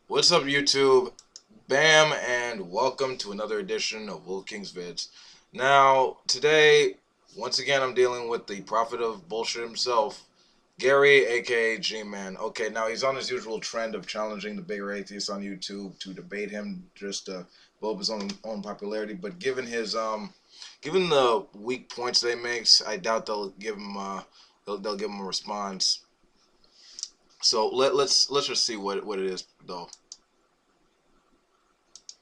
What's up, YouTube? Bam, and welcome to another edition of Will King's Vids. Now, today, once again, I'm dealing with the prophet of bullshit himself, Gary, aka G-Man. Okay, now he's on his usual trend of challenging the bigger atheists on YouTube to debate him just to blow up his own popularity. But given the weak points they makes, I doubt they'll give him they'll give him a response. So let's just see what it is though.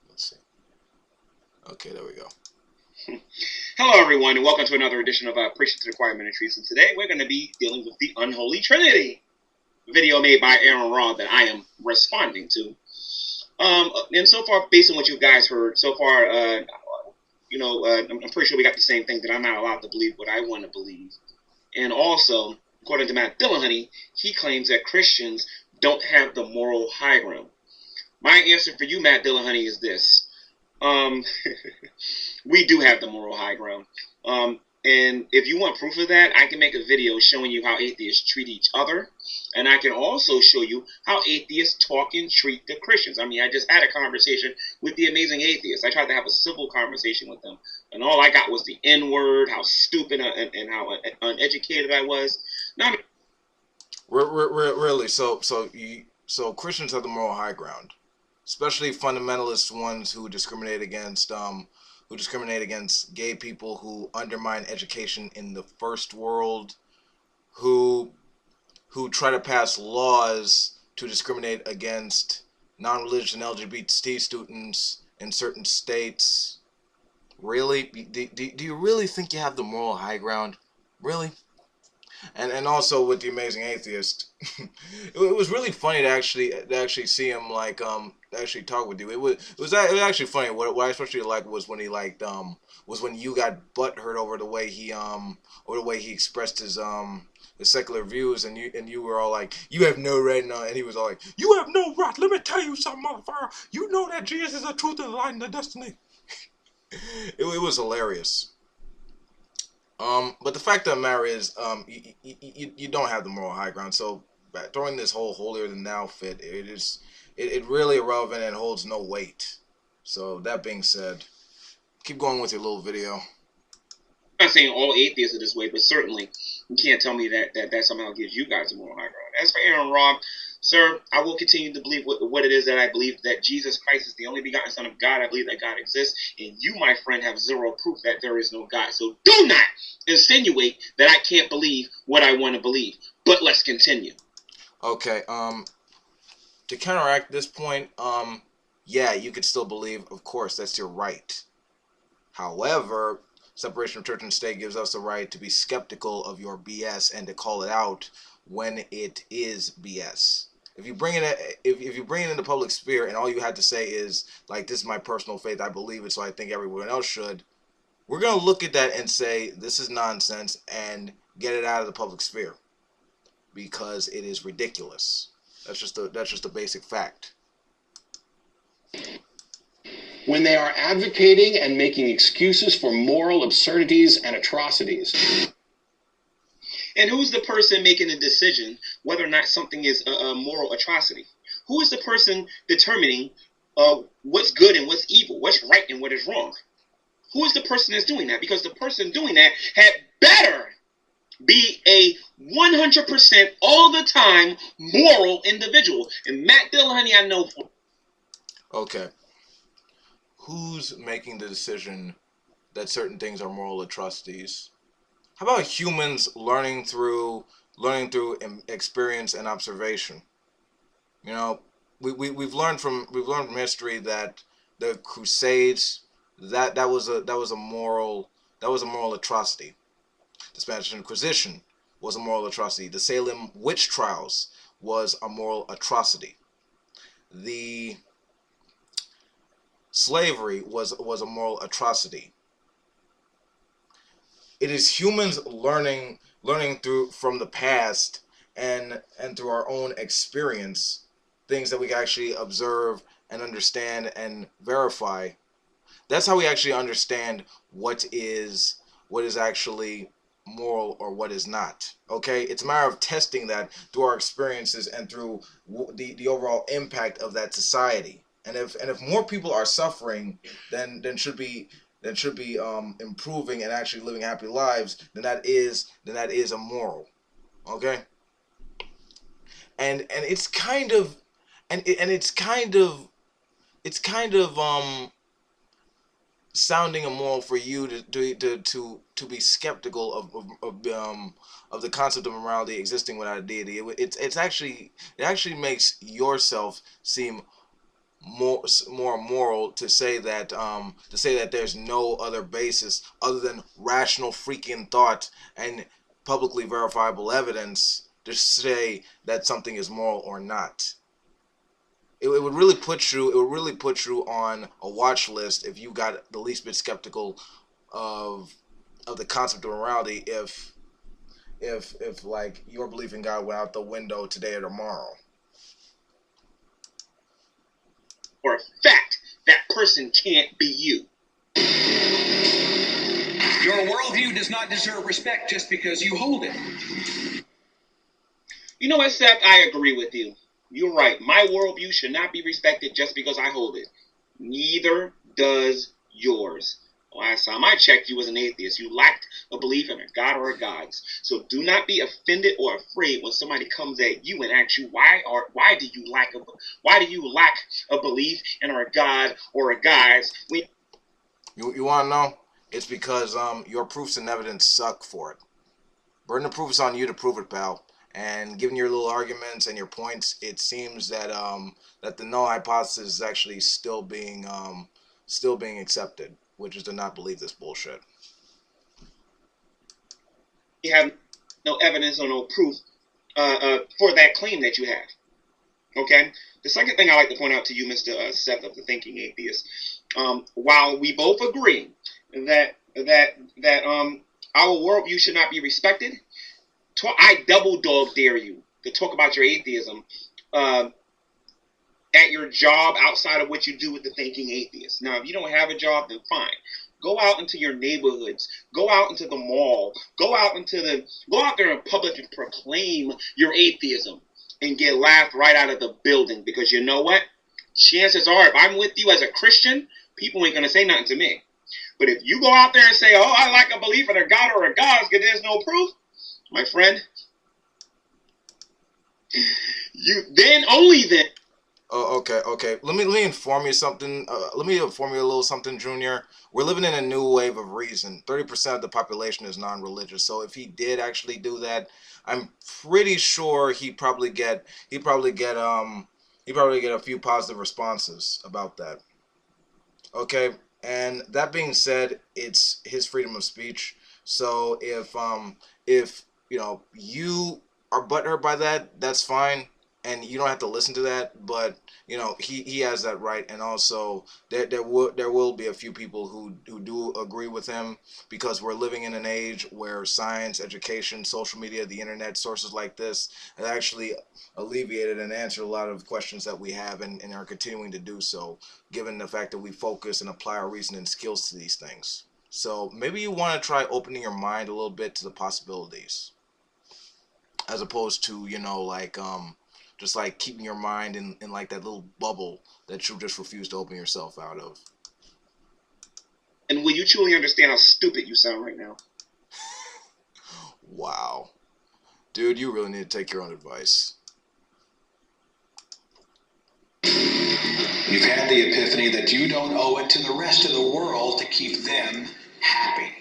Let's see. Okay, there we go. Hello, everyone, and welcome to another edition of Preaching to the Choir Ministries. And today we're going to be dealing with the Unholy Trinity, video made by Aaron Rod that I am responding to. And so far, based on what you guys heard, so far, I'm pretty sure we got the same thing, that I'm not allowed to believe what I want to believe. And also, according to Matt Dillahunty, he claims that Christians don't have the moral high ground. My answer for you, Matt Dillahunty, is this. We do have the moral high ground. And if you want proof of that, I can make a video showing you how atheists treat each other. And I can also show you how atheists talk and treat the Christians. I mean, I just had a conversation with the amazing atheists. I tried to have a civil conversation with them. And all I got was the N-word, how stupid and how uneducated I was. Now, Really, so Christians have the moral high ground, especially fundamentalist ones who discriminate against gay people, who undermine education in the first world, who try to pass laws to discriminate against non-religious and LGBT students in certain states. Really? Do you really think you have the moral high ground? Really? And also with the amazing atheist, it was really funny to actually see him actually talk with you. It was actually funny. What I especially liked was when he was when you got butthurt over the way he expressed his secular views, and you were all like, you have no right now, and he was all like, you have no right. Let me tell you something, motherfucker. You know that Jesus is the truth and the light and the destiny. It was hilarious. But the fact of the matter is, you don't have the moral high ground. So during this whole holier than thou fit, it really irrelevant and holds no weight. So that being said, keep going with your little video. I'm not saying all atheists are this way, but certainly you can't tell me that somehow gives you guys a moral high ground. As for Aaron Robb, sir, I will continue to believe what it is that I believe, that Jesus Christ is the only begotten Son of God. I believe that God exists, and you, my friend, have zero proof that there is no God. So do not insinuate that I can't believe what I want to believe. But let's continue. Okay, to counteract this point, yeah, you could still believe, of course, that's your right. However, separation of church and state gives us the right to be skeptical of your BS and to call it out when it is BS. If you bring it in the public sphere and all you had to say is like, this is my personal faith, I believe it, so I think everyone else should, we're gonna look at that and say this is nonsense and get it out of the public sphere because it is ridiculous. That's just a basic fact. When they are advocating and making excuses for moral absurdities and atrocities. And who's the person making the decision whether or not something is a moral atrocity? Who is the person determining what's good and what's evil, what's right and what is wrong? Who is the person that's doing that? Because the person doing that had better be a 100% all the time moral individual. And Matt Dillahunty, I know for. Okay. Who's making the decision that certain things are moral atrocities? How about humans learning through experience and observation? You know, we've learned from history that the Crusades, that was a moral atrocity. The Spanish Inquisition was a moral atrocity. The Salem witch trials was a moral atrocity. The slavery was a moral atrocity. It is humans learning from the past and through our own experience, things that we can actually observe and understand and verify. That's how we actually understand what is actually moral or what is not. Okay, it's a matter of testing that through our experiences and through the overall impact of that society. And if more people are suffering than should be improving and actually living happy lives, then that is immoral. Okay, and it's kind of and it's kind of sounding immoral for you to be skeptical of the concept of morality existing without a deity. It actually makes yourself seem more moral to say that there's no other basis other than rational freaking thought and publicly verifiable evidence to say that something is moral or not. It would really put you on a watch list if you got the least bit skeptical of the concept of morality if like your belief in God went out the window today or tomorrow. For a fact, that person can't be you. Your worldview does not deserve respect just because you hold it. You know what, Seth? I agree with you. You're right. My worldview should not be respected just because I hold it. Neither does yours. Last time I checked, you was an atheist. You lacked a belief in a God or a gods. So do not be offended or afraid when somebody comes at you and asks you why do you lack a belief in a God or a gods. You want to know? It's because your proofs and evidence suck for it. Burden of proof is on you to prove it, pal. And given your little arguments and your points, it seems that that the null hypothesis is actually still being accepted, which is to not believe this bullshit. You have no evidence or no proof for that claim that you have. Okay? The second thing I like to point out to you, Mr. Seth of the Thinking Atheist, while we both agree that our worldview should not be respected, I double dog dare you to talk about your atheism at your job outside of what you do with the Thinking Atheist. Now, if you don't have a job, then fine. Go out into your neighborhoods. Go out into the mall. Go out there in public and proclaim your atheism and get laughed right out of the building. Because you know what? Chances are, if I'm with you as a Christian, people ain't going to say nothing to me. But if you go out there and say, oh, I like a belief in a God or a gods because there's no proof, my friend, you then only then. Oh, okay. Let me inform you something. Let me inform you a little something, Junior. We're living in a new wave of reason. 30% of the population is non-religious. So if he did actually do that, I'm pretty sure he'd probably get a few positive responses about that. Okay, and that being said, it's his freedom of speech. So if you are butthurt by that, that's fine, and you don't have to listen to that. But he has that right, and also there will be a few people who do agree with him because we're living in an age where science, education, social media, the internet, sources like this have actually alleviated and answered a lot of questions that we have and are continuing to do so, given the fact that we focus and apply our reasoning skills to these things. So maybe you want to try opening your mind a little bit to the possibilities, as opposed to just like keeping your mind in like that little bubble that you just refuse to open yourself out of. And will you truly understand how stupid you sound right now? Wow. Dude, you really need to take your own advice. You've had the epiphany that you don't owe it to the rest of the world to keep them happy.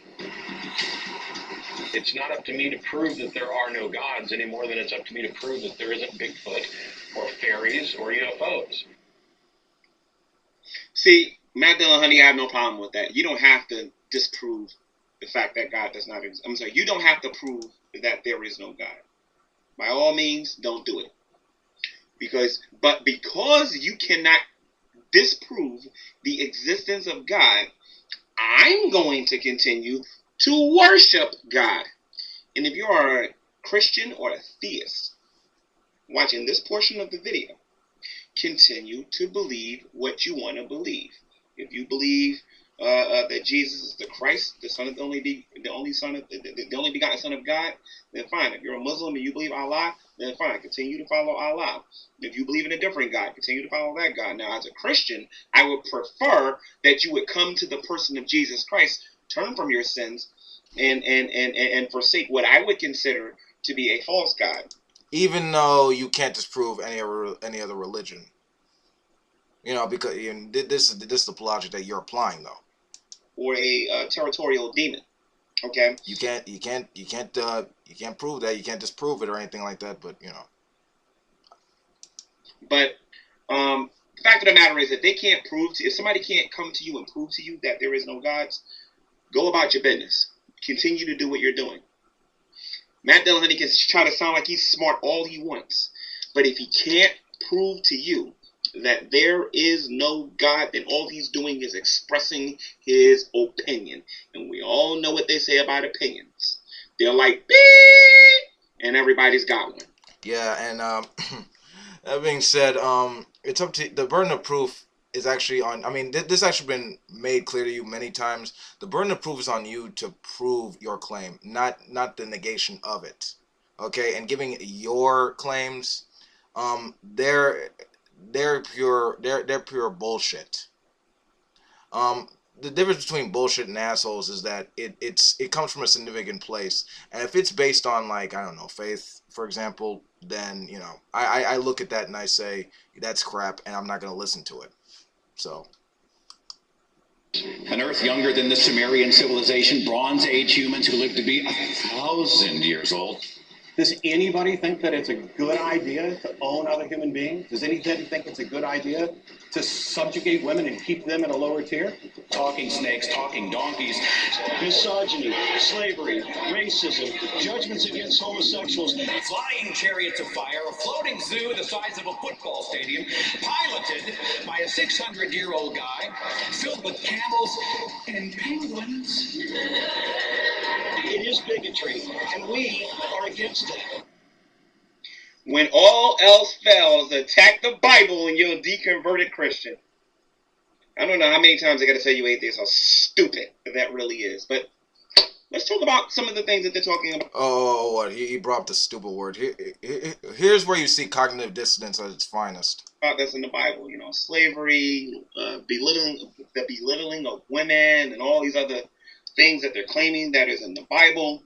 It's not up to me to prove that there are no gods any more than it's up to me to prove that there isn't Bigfoot or fairies or UFOs. See, Matt Dillon, honey, I have no problem with that. You don't have to disprove the fact that God does not exist. I'm sorry, you don't have to prove that there is no God. By all means, don't do it. Because you cannot disprove the existence of God, I'm going to continue to worship God. And if you are a Christian or a theist watching this portion of the video, continue to believe what you want to believe. If you believe that Jesus is the Christ, the Son of the only Son of the only begotten Son of God, then fine. If you're a Muslim and you believe Allah, then fine. Continue to follow Allah. If you believe in a different God, continue to follow that God. Now, as a Christian, I would prefer that you would come to the person of Jesus Christ, turn from your sins, and forsake what I would consider to be a false God. Even though you can't disprove any other religion, because this is the logic that you're applying, though. Or a territorial demon. Okay. You can't prove that. You can't disprove it or anything like that. But But the fact of the matter is that if somebody can't come to you and prove to you that there is no gods, go about your business. Continue to do what you're doing. Matt Dillon can try to sound like he's smart all he wants, but if he can't prove to you that there is no God, then all he's doing is expressing his opinion. And we all know what they say about opinions. They're like, beep, and everybody's got one. Yeah, and that being said, it's up to the burden of proof is actually on. I mean, this actually been made clear to you many times. The burden of proof is on you to prove your claim, not the negation of it. Okay, and giving your claims, they're pure bullshit. The difference between bullshit and assholes is that it comes from a significant place, and if it's based on, like, I don't know, faith, for example, then I look at that and I say that's crap, and I'm not going to listen to it. So, an Earth younger than the Sumerian civilization, Bronze Age humans who lived to be 1,000 years old. Does anybody think that it's a good idea to own other human beings? Does anybody think it's a good idea to subjugate women and keep them in a lower tier? Talking snakes, talking donkeys. Misogyny, slavery, racism, judgments against homosexuals, flying chariots of fire, a floating zoo the size of a football stadium, piloted by a 600-year-old guy, filled with camels and penguins. It is bigotry, and we are against it. When all else fails, attack the Bible and you're a deconverted Christian. I don't know how many times I got to tell you atheists how stupid that really is. But let's talk about some of the things that they're talking about. Oh, what? He brought up the stupid word. Here's where you see cognitive dissonance at its finest. That's in the Bible, slavery, belittling of women, and all these other things that they're claiming that is in the Bible.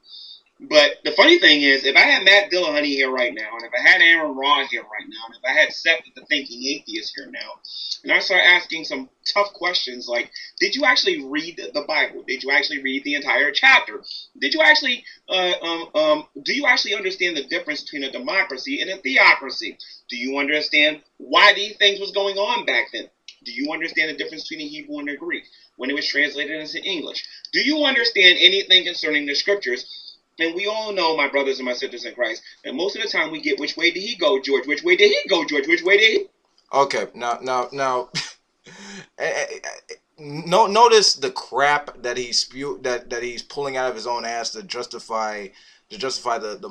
But the funny thing is, if I had Matt Dillahunty here right now, and if I had Aaron Raw here right now, and if I had Seth the Thinking Atheist here now, and I start asking some tough questions like, did you actually read the Bible? Did you actually read the entire chapter? Did you actually, do you actually understand the difference between a democracy and a theocracy? Do you understand why these things was going on back then? Do you understand the difference between the Hebrew and the Greek when it was translated into English? Do you understand anything concerning the scriptures? And we all know, my brothers and my sisters in Christ, that most of the time we get, which way did he go, George? Which way did he go, George? Which way did he? Okay, now, notice the crap that he that he's pulling out of his own ass to justify the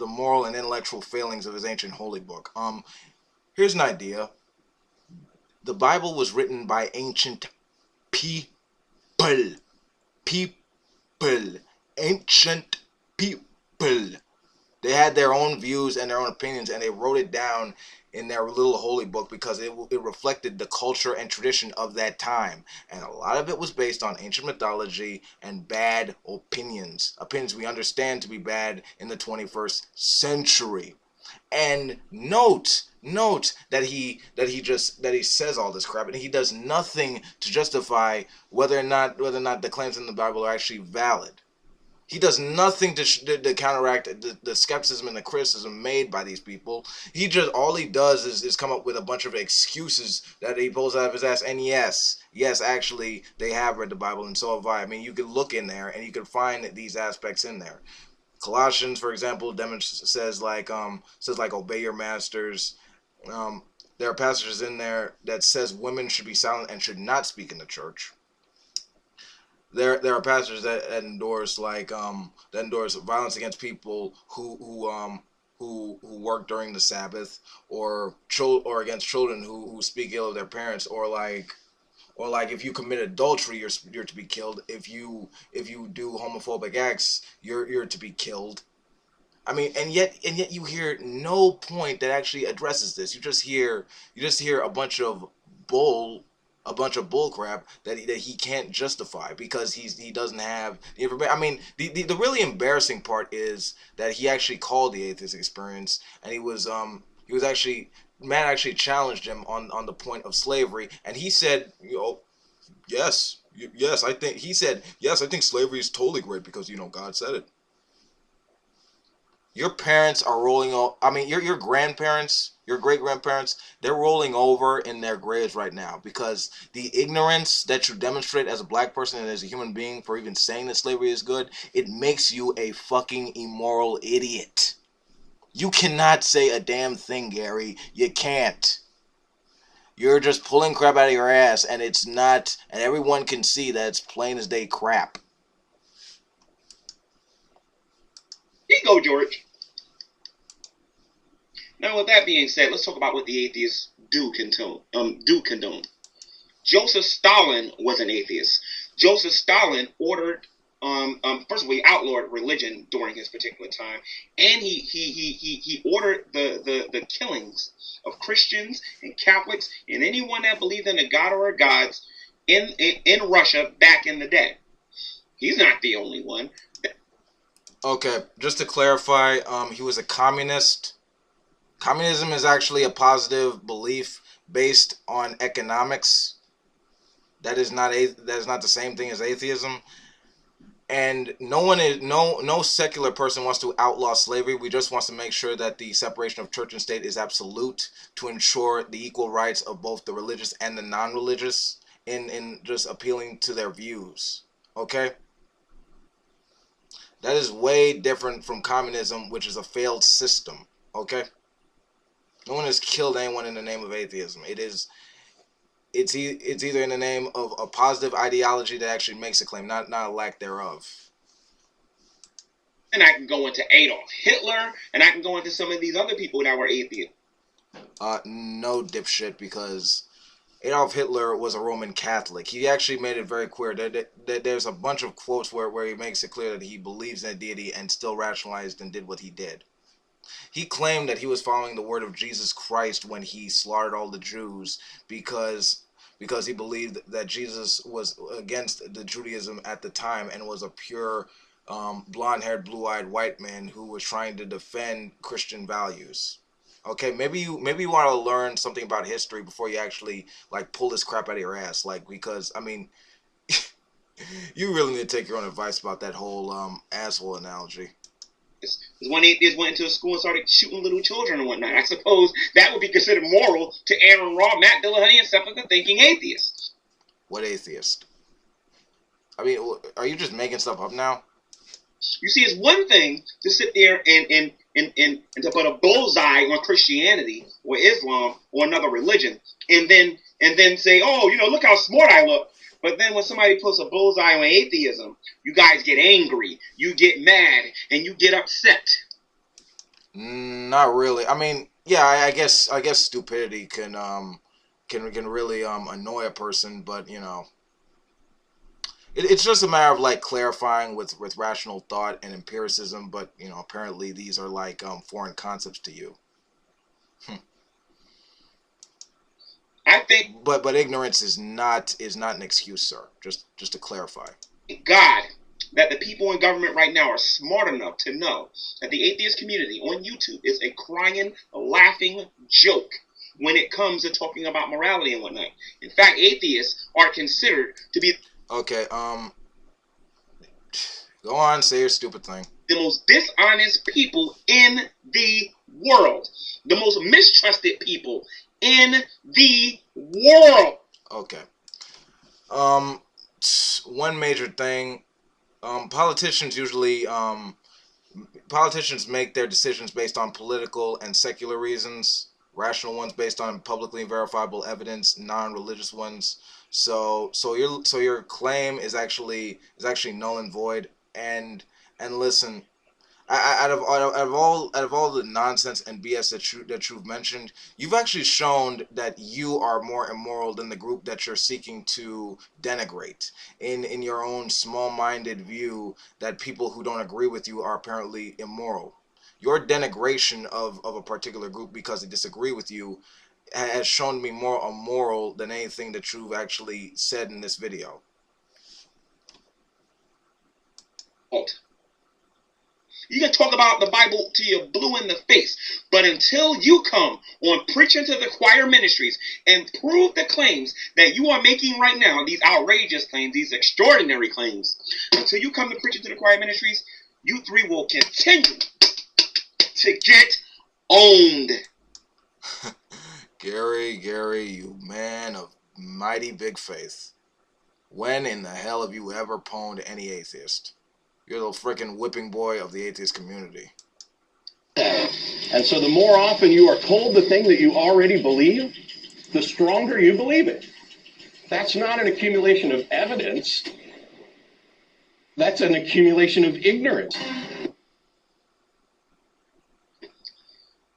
moral and intellectual failings of his ancient holy book. Here's an idea. The Bible was written by ancient people. Ancient people. They had their own views and their own opinions, and they wrote it down in their little holy book because it reflected the culture and tradition of that time. And a lot of it was based on ancient mythology and bad opinions we understand to be bad in the 21st century. And note that he says all this crap, and he does nothing to justify whether or not the claims in the Bible are actually valid. He does nothing to counteract the skepticism and the criticism made by these people. All he does is come up with a bunch of excuses that he pulls out of his ass. And yes, actually, they have read the Bible, and so have I. I mean, you could look in there and you could find these aspects in there. Colossians, for example, says like obey your masters. There are passages in there that says women should be silent and should not speak in the church. There are passages that endorse violence against people who work during the Sabbath, or against children who speak ill of their parents, or or like if you commit adultery, you're to be killed. If you do homophobic acts, you're to be killed. I mean, and yet you hear no point that actually addresses this. You just hear a bunch of bull crap that he can't justify because he doesn't have the information. I mean, the really embarrassing part is that he actually called the atheist experience, and he was actually Matt actually challenged him on the point of slavery, and he said, yes, yes, I think he said yes, I think slavery is totally great because God said it. Your parents are rolling over. I mean, your grandparents, your great grandparents, they're rolling over in their graves right now because the ignorance that you demonstrate as a black person and as a human being for even saying that slavery is good, it makes you a fucking immoral idiot. You cannot say a damn thing, Gary. You can't. You're just pulling crap out of your ass, and it's not, and everyone can see that it's plain as day crap. Here you go, George. Now, with that being said, let's talk about what the atheists do condone. Joseph Stalin was an atheist. Joseph Stalin ordered, first of all, he outlawed religion during his particular time, and he ordered the killings of Christians and Catholics and anyone that believed in a god or gods in Russia back in the day. He's not the only one. Okay, just to clarify, he was a communist. Communism is actually a positive belief based on economics. That is not the same thing as atheism. And no secular person wants to outlaw slavery. We just wants to make sure that the separation of church and state is absolute to ensure the equal rights of both the religious and the non-religious in just appealing to their views. Okay? That is way different from communism, which is a failed system. Okay? No one has killed anyone in the name of atheism. It's either in the name of a positive ideology that actually makes a claim, not a lack thereof. And I can go into Adolf Hitler, and I can go into some of these other people that were atheists. No, dipshit, because Adolf Hitler was a Roman Catholic. He actually made it very clear that there's a bunch of quotes where he makes it clear that he believes in a deity and still rationalized and did what he did. He claimed that he was following the word of Jesus Christ when he slaughtered all the Jews because he believed that Jesus was against the Judaism at the time and was a pure blonde-haired, blue-eyed white man who was trying to defend Christian values. Okay, maybe you want to learn something about history before you actually like pull this crap out of your ass, because I mean, you really need to take your own advice about that whole asshole analogy. One atheist went into a school and started shooting little children and whatnot. I suppose that would be considered moral to Aaron Raw, Matt Dillahunty, and several of the thinking atheists. What atheist? I mean, are you just making stuff up now? You see, it's one thing to sit there and to put a bullseye on Christianity or Islam or another religion, and then say, oh, look how smart I look. But then when somebody puts a bullseye on atheism, you guys get angry, you get mad, and you get upset. Not really. I mean, yeah, I guess stupidity can really annoy a person, but it's just a matter of like clarifying with rational thought and empiricism. But apparently these are like foreign concepts to you. I think, but ignorance is not an excuse, sir. Just to clarify. God, that the people in government right now are smart enough to know that the atheist community on YouTube is a crying, laughing joke when it comes to talking about morality and whatnot. In fact, atheists are considered to be okay. Go on, say your stupid thing. The most dishonest people in the world, the most mistrusted people in the world. Okay. One major thing. Politicians usually make their decisions based on political and secular reasons. Rational ones based on publicly verifiable evidence. Non-religious ones. So your claim is actually null and void. And listen, Out of all the nonsense and BS that you've mentioned, you've actually shown that you are more immoral than the group that you're seeking to denigrate. In your own small-minded view, that people who don't agree with you are apparently immoral. Your denigration of a particular group because they disagree with you has shown me more immoral than anything that you've actually said in this video. You can talk about the Bible till you're blue in the face, but until you come on Preaching to the Choir Ministries and prove the claims that you are making right now, these outrageous claims, these extraordinary claims, until you come to Preaching to the Choir Ministries, you three will continue to get owned. Gary, you man of mighty big faith. When in the hell have you ever pwned any atheist? You're the freaking whipping boy of the atheist community. And so the more often you are told the thing that you already believe, the stronger you believe it. That's not an accumulation of evidence. That's an accumulation of ignorance.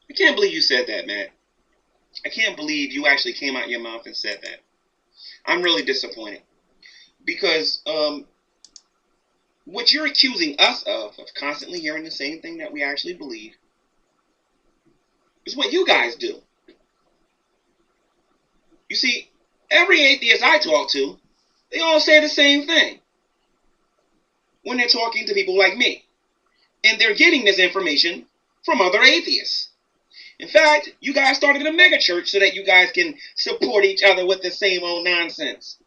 I can't believe you said that, Matt. I can't believe you actually came out your mouth and said that. I'm really disappointed. Because what you're accusing us of constantly hearing the same thing that we actually believe, is what you guys do. You see, every atheist I talk to, they all say the same thing when they're talking to people like me. And they're getting this information from other atheists. In fact, you guys started a mega church so that you guys can support each other with the same old nonsense.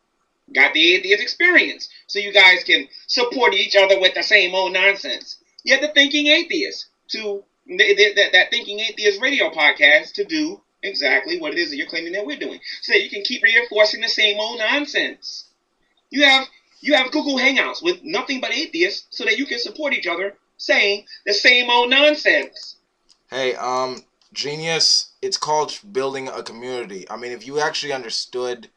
Got the atheist experience so you guys can support each other with the same old nonsense. You had the Thinking Atheist that Thinking Atheist radio podcast to do exactly what it is that you're claiming that we're doing, so that you can keep reinforcing the same old nonsense. You have Google Hangouts with nothing but atheists so that you can support each other saying the same old nonsense. Hey, genius, it's called building a community. I mean, if you actually understood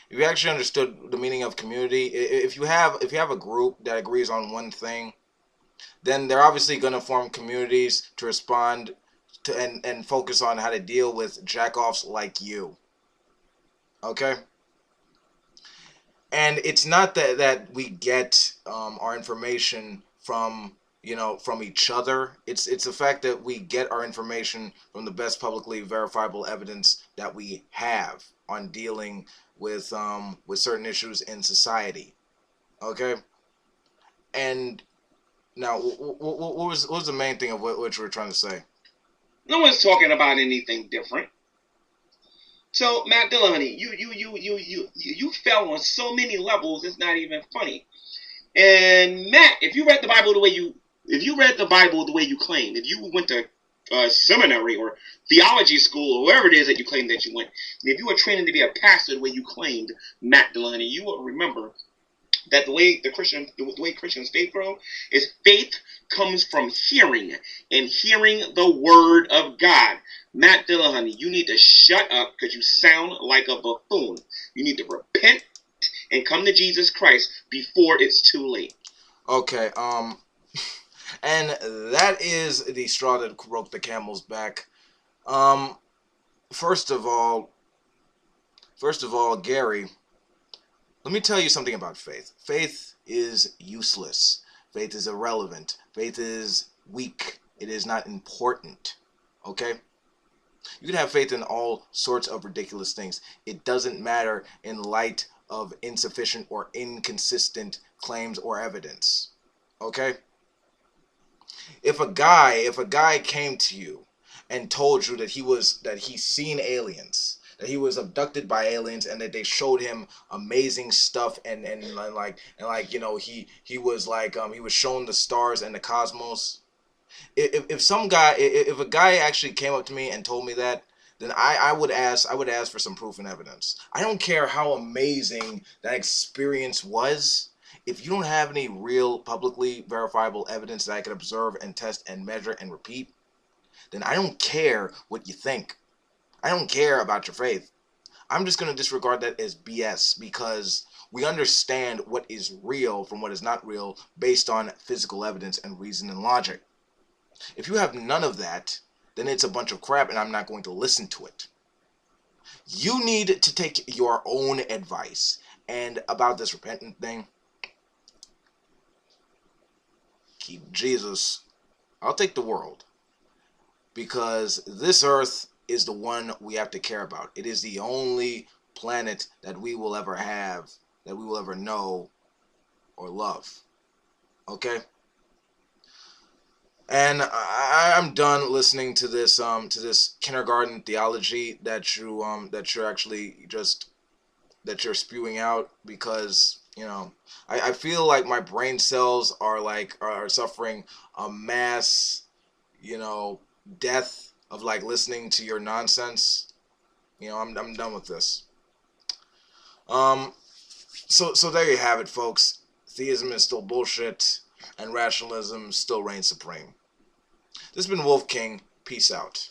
the meaning of community, if you have a group that agrees on one thing, then they're obviously going to form communities to respond to and focus on how to deal with jackoffs like you. Okay? And it's not that we get our information from each other. It's the fact that we get our information from the best publicly verifiable evidence that we have on dealing with certain issues in society. Okay? And now, what was the main thing of what you were trying to say? No one's talking about anything different. So, Matt Dillahunty, you fell on so many levels, it's not even funny. And Matt, if you read the Bible the way you claim, if you went to seminary or theology school or wherever it is that you claim that you went, and if you were training to be a pastor the way you claimed, Matt Dillahunty, you will remember that the way Christians faith grow is faith comes from hearing, and hearing the word of God. Matt Dillahunty, you need to shut up because you sound like a buffoon. You need to repent and come to Jesus Christ before it's too late. Okay, and that is the straw that broke the camel's back. First of all, Gary, let me tell you something about faith. Faith is useless. Faith is irrelevant. Faith is weak. It is not important. Okay? You can have faith in all sorts of ridiculous things. It doesn't matter in light of insufficient or inconsistent claims or evidence. Okay? If a guy came to you and told you that he's seen aliens, that he was abducted by aliens, and that they showed him amazing stuff, and he was shown the stars and the cosmos. If a guy actually came up to me and told me that, then I would ask for some proof and evidence. I don't care how amazing that experience was. If you don't have any real publicly verifiable evidence that I can observe and test and measure and repeat, then I don't care what you think. I don't care about your faith. I'm just going to disregard that as BS, because we understand what is real from what is not real based on physical evidence and reason and logic. If you have none of that, then it's a bunch of crap and I'm not going to listen to it. You need to take your own advice. And about this repentant thing, keep Jesus. I'll take the world. Because this earth is the one we have to care about. It is the only planet that we will ever have, that we will ever know or love. Okay? And I'm done listening to this kindergarten theology that you're actually just that you're spewing out, because I feel like my brain cells are suffering a mass death of listening to your nonsense. I'm done with this. So there you have it, folks. Theism is still bullshit, and rationalism still reigns supreme. This has been Wolf King. Peace out.